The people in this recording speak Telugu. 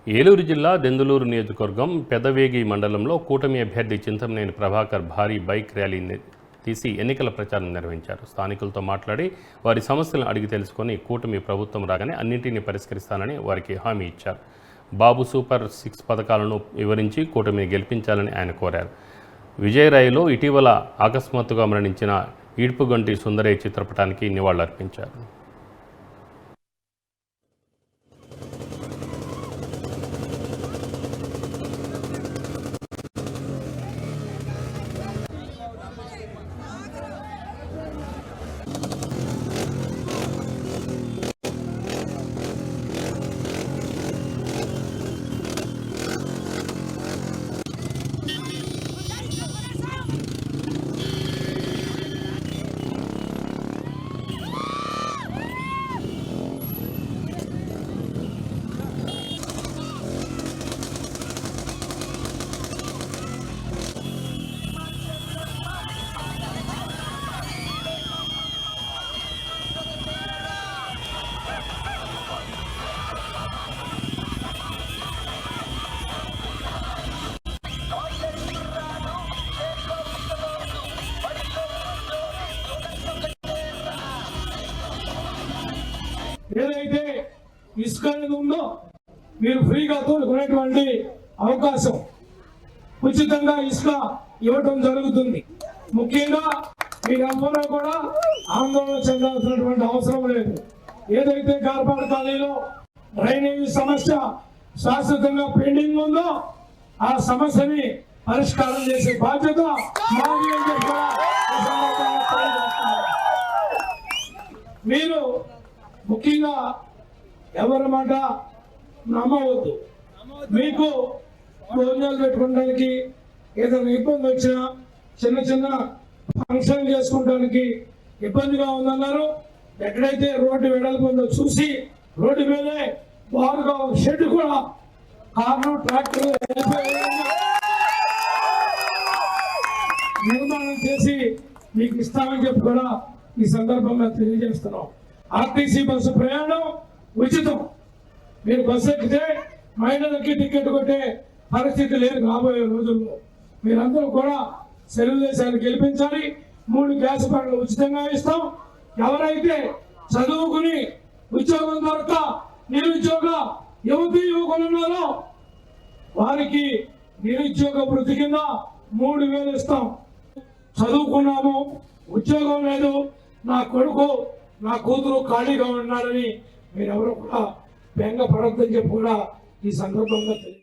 ఏలూరు జిల్లా దెందులూరు నియోజకవర్గం పెదవేగి మండలంలో కూటమి అభ్యర్థి చింతమనేని ప్రభాకర్ భారీ బైక్ ర్యాలీని తీసి ఎన్నికల ప్రచారం నిర్వహించారు. స్థానికులతో మాట్లాడి వారి సమస్యలను అడిగి తెలుసుకొని కూటమి ప్రభుత్వం రాగానే అన్నింటినీ పరిష్కరిస్తానని వారికి హామీ ఇచ్చారు. బాబు సూపర్ 6 పథకాలను వివరించి కూటమిని గెలిపించాలని ఆయన కోరారు. విజయరాయిలో ఇటీవల అకస్మాత్తుగా మరణించిన ఈడ్పుగంటి సుందరయ్య చిత్రపటానికి నివాళులర్పించారు. ఏదైతే ఇసుక అనేది ఉందో మీరు ఫ్రీగా తోలుకునేటువంటి అవకాశం, ఉచితంగా ఇసుక ఇవ్వటం జరుగుతుంది. ముఖ్యంగా మీరందరూ కూడా ఆందోళన చెందాల్సినటువంటి అవసరం లేదు. ఏదైతే కార్పొరేట్ కాలనీలో డ్రైనేజీ సమస్య శాశ్వతంగా పెండింగ్ ఉందో ఆ సమస్యని పరిష్కారం చేసే బాధ్యత మాది అని చెప్పి మీరు ముఖ్యంగా ఎవరి మాట నమ్మవద్దు. మీకు భోజనాలు పెట్టుకోవడానికి ఏదైనా ఇబ్బంది వచ్చినా, చిన్న చిన్న ఫంక్షన్ చేసుకోవడానికి ఇబ్బందిగా ఉందన్నారు. ఎక్కడైతే రోడ్డు వెడల్పు ఉందో చూసి రోడ్డు మీదే బారుగా ఒక షెడ్ కూడా కార్లు ట్రాక్టర్లు నిర్మాణం చేసి మీకు ఇస్తామని చెప్పి కూడా ఈ సందర్భంగా తెలియజేస్తున్నాం. ఆర్టీసీ బస్సు ప్రయాణం ఉచితం. మీరు బస్సు ఎక్కితే మహిళలకి టికెట్ కొట్టే పరిస్థితి లేదు రాబోయే రోజుల్లో. మీరందరూ కూడా తెలుగుదేశాన్ని గెలిపించాలి. 3 గ్యాస్ బండ్లు ఉచితంగా ఇస్తాం. ఎవరైతే చదువుకుని ఉద్యోగం దొరక నిరుద్యోగ యువకులు ఉన్నారో వారికి నిరుద్యోగ వృత్తి కింద 3,000 ఇస్తాం. చదువుకున్నాము, ఉద్యోగం లేదు, నా కొడుకు నా కూతురు ఖాళీగా ఉన్నారని మీరెవరు కూడా బెంగ పడొద్దని చెప్పి కూడా ఈ సందర్భంగా తెలియదు.